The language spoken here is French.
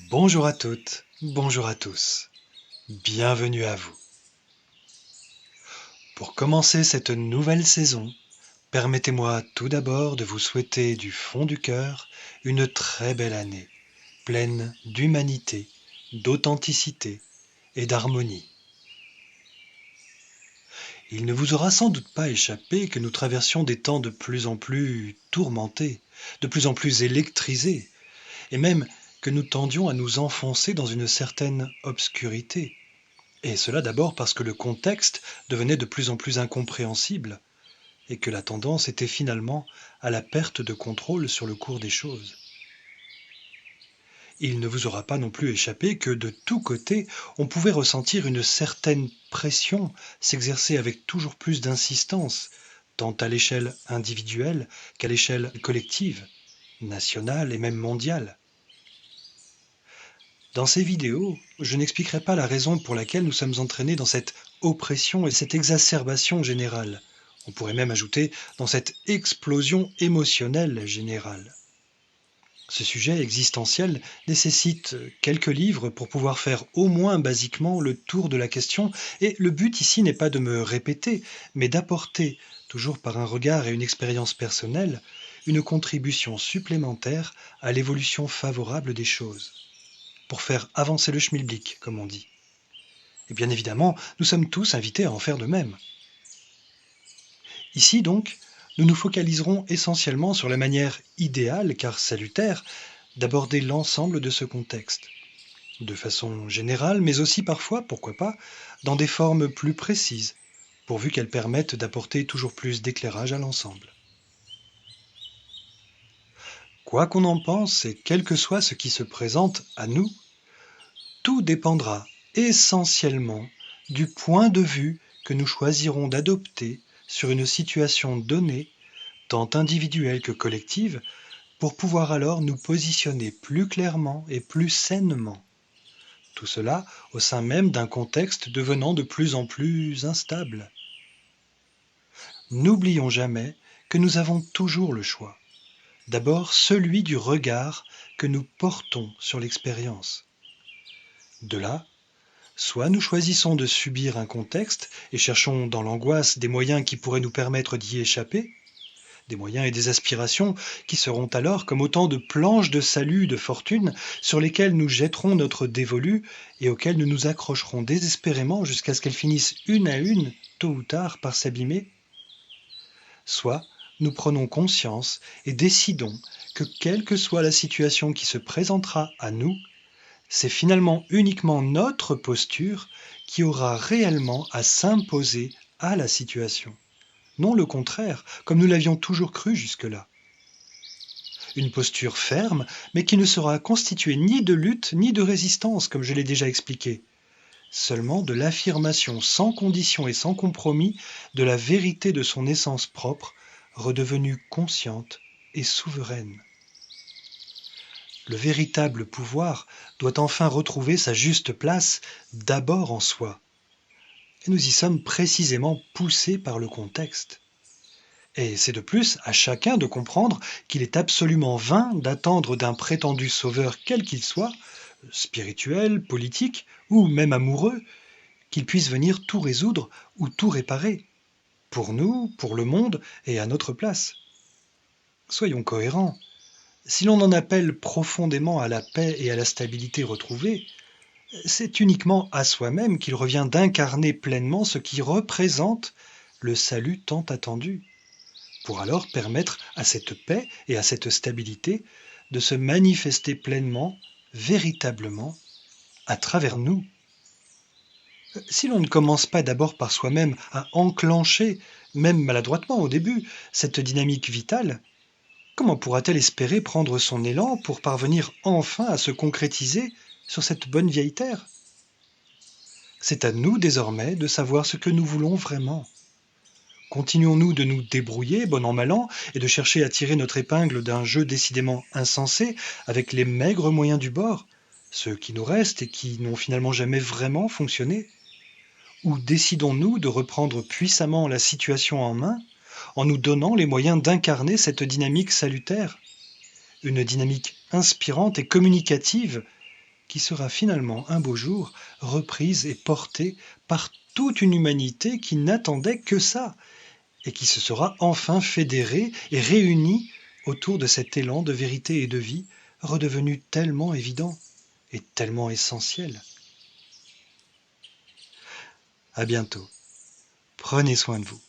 Bonjour à toutes, bonjour à tous, bienvenue à vous. Pour commencer cette nouvelle saison, permettez-moi tout d'abord de vous souhaiter du fond du cœur une très belle année, pleine d'humanité, d'authenticité et d'harmonie. Il ne vous aura sans doute pas échappé que nous traversions des temps de plus en plus tourmentés, de plus en plus électrisés, et même que nous tendions à nous enfoncer dans une certaine obscurité. Et cela d'abord parce que le contexte devenait de plus en plus incompréhensible et que la tendance était finalement à la perte de contrôle sur le cours des choses. Il ne vous aura pas non plus échappé que de tous côtés, on pouvait ressentir une certaine pression s'exercer avec toujours plus d'insistance, tant à l'échelle individuelle qu'à l'échelle collective, nationale et même mondiale. Dans ces vidéos, je n'expliquerai pas la raison pour laquelle nous sommes entraînés dans cette oppression et cette exacerbation générale. On pourrait même ajouter dans cette explosion émotionnelle générale. Ce sujet existentiel nécessite quelques livres pour pouvoir faire au moins basiquement le tour de la question, et le but ici n'est pas de me répéter, mais d'apporter, toujours par un regard et une expérience personnelle, une contribution supplémentaire à l'évolution favorable des choses pour faire avancer le schmilblick, comme on dit. Et bien évidemment, nous sommes tous invités à en faire de même. Ici donc, nous nous focaliserons essentiellement sur la manière idéale, car salutaire, d'aborder l'ensemble de ce contexte, de façon générale, mais aussi parfois, pourquoi pas, dans des formes plus précises, pourvu qu'elles permettent d'apporter toujours plus d'éclairage à l'ensemble. Quoi qu'on en pense, et quel que soit ce qui se présente à nous, tout dépendra essentiellement du point de vue que nous choisirons d'adopter sur une situation donnée, tant individuelle que collective, pour pouvoir alors nous positionner plus clairement et plus sainement. Tout cela au sein même d'un contexte devenant de plus en plus instable. N'oublions jamais que nous avons toujours le choix. D'abord celui du regard que nous portons sur l'expérience. De là, soit nous choisissons de subir un contexte et cherchons dans l'angoisse des moyens qui pourraient nous permettre d'y échapper, des moyens et des aspirations qui seront alors comme autant de planches de salut de fortune sur lesquelles nous jetterons notre dévolu et auxquelles nous nous accrocherons désespérément jusqu'à ce qu'elles finissent une à une, tôt ou tard, par s'abîmer. Soit nous prenons conscience et décidons que quelle que soit la situation qui se présentera à nous, c'est finalement uniquement notre posture qui aura réellement à s'imposer à la situation. Non le contraire, comme nous l'avions toujours cru jusque-là. Une posture ferme, mais qui ne sera constituée ni de lutte ni de résistance, comme je l'ai déjà expliqué. Seulement de l'affirmation sans condition et sans compromis de la vérité de son essence propre, redevenue consciente et souveraine. Le véritable pouvoir doit enfin retrouver sa juste place d'abord en soi. Et nous y sommes précisément poussés par le contexte. Et c'est de plus à chacun de comprendre qu'il est absolument vain d'attendre d'un prétendu sauveur quel qu'il soit, spirituel, politique ou même amoureux, qu'il puisse venir tout résoudre ou tout réparer, pour nous, pour le monde et à notre place. Soyons cohérents. Si l'on en appelle profondément à la paix et à la stabilité retrouvée, c'est uniquement à soi-même qu'il revient d'incarner pleinement ce qui représente le salut tant attendu, pour alors permettre à cette paix et à cette stabilité de se manifester pleinement, véritablement, à travers nous. Si l'on ne commence pas d'abord par soi-même à enclencher, même maladroitement au début, cette dynamique vitale, comment pourra-t-elle espérer prendre son élan pour parvenir enfin à se concrétiser sur cette bonne vieille terre ? C'est à nous désormais de savoir ce que nous voulons vraiment. Continuons-nous de nous débrouiller, bon an mal an, et de chercher à tirer notre épingle d'un jeu décidément insensé, avec les maigres moyens du bord, ceux qui nous restent et qui n'ont finalement jamais vraiment fonctionné ? Ou décidons-nous de reprendre puissamment la situation en main, en nous donnant les moyens d'incarner cette dynamique salutaire ? Une dynamique inspirante et communicative qui sera finalement un beau jour reprise et portée par toute une humanité qui n'attendait que ça, et qui se sera enfin fédérée et réunie autour de cet élan de vérité et de vie redevenu tellement évident et tellement essentiel. À bientôt. Prenez soin de vous.